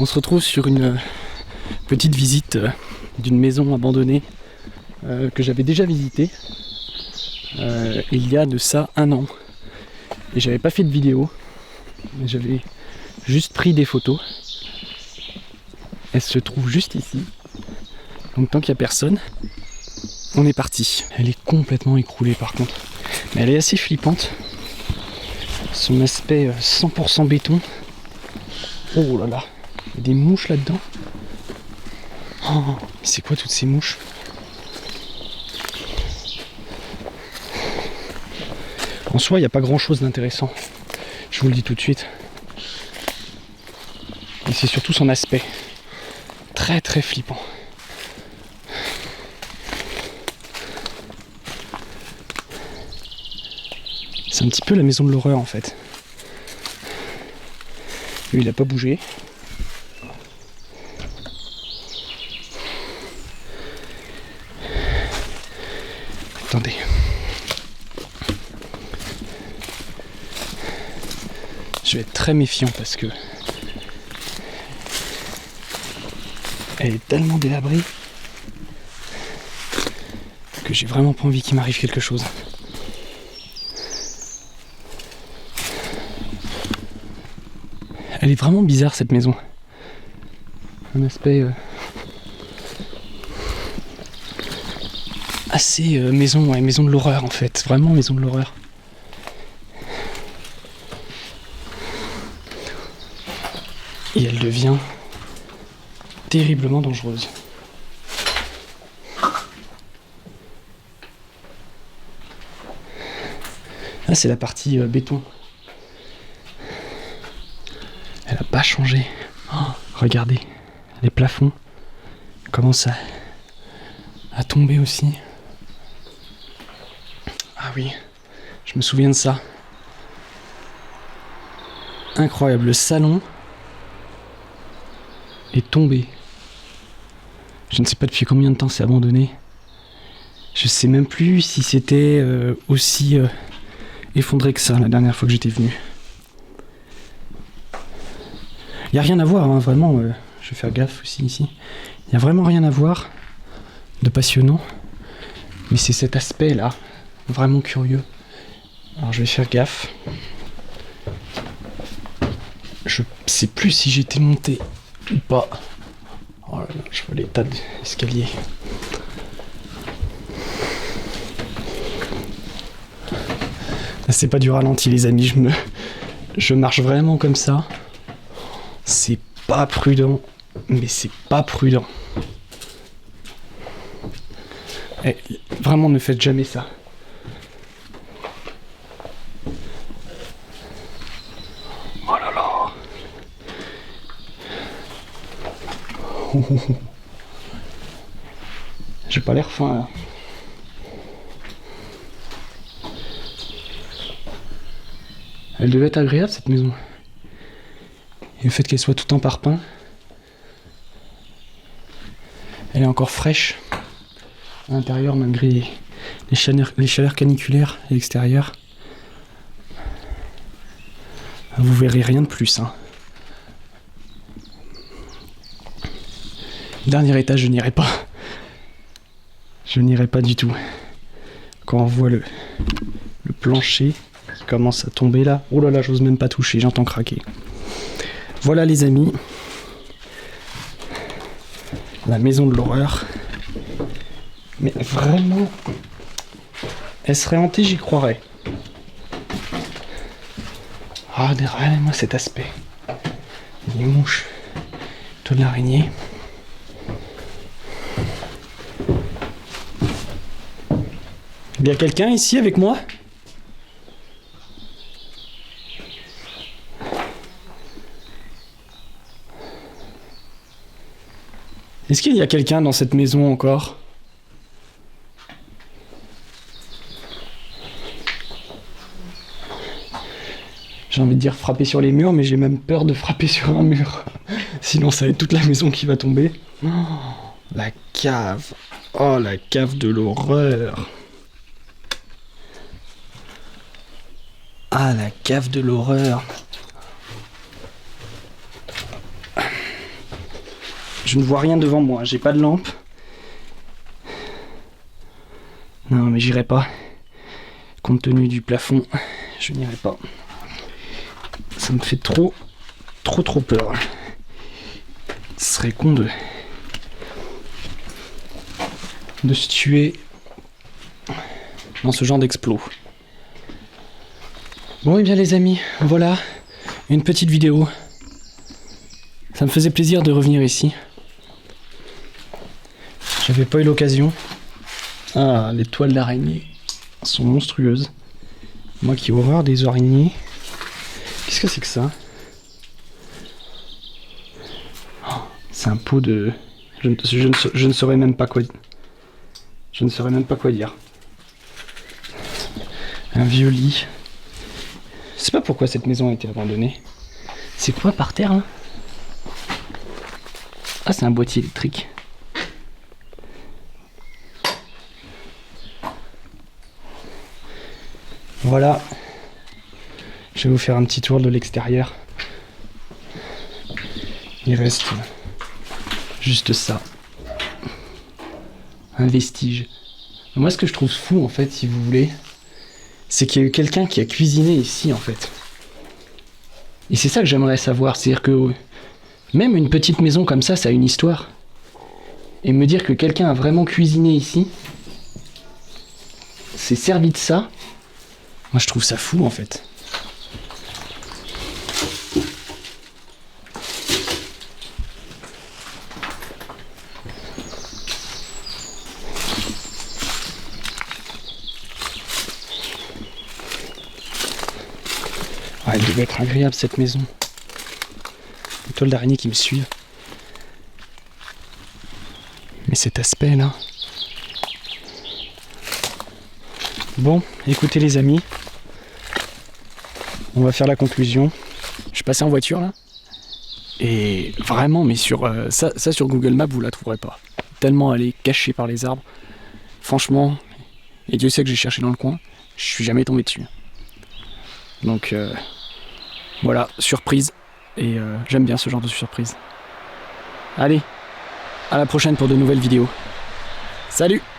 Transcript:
On se retrouve sur une petite visite d'une maison abandonnée que j'avais déjà visitée il y a de ça 1 an. Et j'avais pas fait de vidéo, mais j'avais juste pris des photos. Elle se trouve juste ici. Donc tant qu'il n'y a personne, on est parti. Elle est complètement écroulée par contre. Mais elle est assez flippante. Son aspect 100% béton. Oh là là, il y a des mouches là-dedans. Oh, mais c'est quoi toutes ces mouches? En soi, il n'y a pas grand-chose d'intéressant. Je vous le dis tout de suite. Et c'est surtout son aspect. Très très flippant. C'est un petit peu la maison de l'horreur en fait. Lui il a pas bougé. Attendez. Je vais être très méfiant parce que elle est tellement délabrée que j'ai vraiment pas envie qu'il m'arrive quelque chose. Elle est vraiment bizarre cette maison. Un aspect assez maison de l'horreur en fait. Vraiment maison de l'horreur. Et elle devient terriblement dangereuse. Là c'est la partie béton. Elle n'a pas changé. Oh, regardez, les plafonds commencent à tomber aussi. Ah oui, je me souviens de ça. Incroyable, le salon est tombé. Je ne sais pas depuis combien de temps c'est abandonné. Je sais même plus si c'était aussi effondré que ça la dernière fois que j'étais venu. Il n'y a rien à voir, hein, vraiment, je vais faire gaffe aussi ici. Il n'y a vraiment rien à voir de passionnant, mais c'est cet aspect-là, vraiment curieux. Alors je vais faire gaffe. Je sais plus si j'étais monté ou pas. Oh là là, je vois les tas d'escaliers. Là, c'est pas du ralenti les amis, je marche vraiment comme ça. C'est pas prudent, mais c'est pas prudent. Eh, vraiment, ne faites jamais ça. Oh là là. J'ai pas l'air fin là. Elle devait être agréable cette maison. Et le fait qu'elle soit tout en parpaing, elle est encore fraîche à l'intérieur malgré les chaleurs caniculaires à l'extérieur. Vous verrez rien de plus. Hein. Dernier étage, je n'irai pas. Je n'irai pas du tout. Quand on voit le plancher qui commence à tomber là. Oh là là, j'ose même pas toucher, j'entends craquer. Voilà les amis, la maison de l'horreur. Mais vraiment, elle serait hantée, j'y croirais. Ah, regardez-moi cet aspect. Les mouches, de l'araignée. Il y a quelqu'un ici avec moi ? Est-ce qu'il y a quelqu'un dans cette maison encore ? J'ai envie de dire frapper sur les murs, mais j'ai même peur de frapper sur un mur. Sinon ça va être toute la maison qui va tomber. Oh, la cave. Oh, la cave de l'horreur. Ah, la cave de l'horreur. Je ne vois rien devant moi, j'ai pas de lampe. Non mais j'irai pas. Compte tenu du plafond, je n'irai pas. Ça me fait trop peur. Ce serait con de se tuer dans ce genre d'explos. Bon et bien les amis, voilà une petite vidéo. Ça me faisait plaisir de revenir ici. J'avais pas eu l'occasion. Ah, les toiles d'araignée sont monstrueuses. Moi qui ai horreur des araignées. Qu'est-ce que c'est que ça? Oh, c'est un pot de... Je ne saurais même pas quoi... Je ne saurais même pas quoi dire. Un vieux lit. Je sais pas pourquoi cette maison a été abandonnée. C'est quoi par terre là? Ah, c'est un boîtier électrique. Voilà. Je vais vous faire un petit tour de l'extérieur. Il reste juste ça. Un vestige. Moi, ce que je trouve fou, en fait, si vous voulez, c'est qu'il y a eu quelqu'un qui a cuisiné ici, en fait. Et c'est ça que j'aimerais savoir. C'est-à-dire que même une petite maison comme ça a une histoire. Et me dire que quelqu'un a vraiment cuisiné ici, s'est servi de ça, moi je trouve ça fou en fait. Ah, elle devait être agréable cette maison. Les toiles d'araignée qui me suivent. Mais cet aspect là. Bon, écoutez les amis. On va faire la conclusion. Je suis passé en voiture là. Et vraiment, mais sur ça sur Google Maps, vous la trouverez pas. Tellement elle est cachée par les arbres. Franchement, et Dieu sait que j'ai cherché dans le coin, je suis jamais tombé dessus. Donc voilà, surprise. Et j'aime bien ce genre de surprise. Allez, à la prochaine pour de nouvelles vidéos. Salut!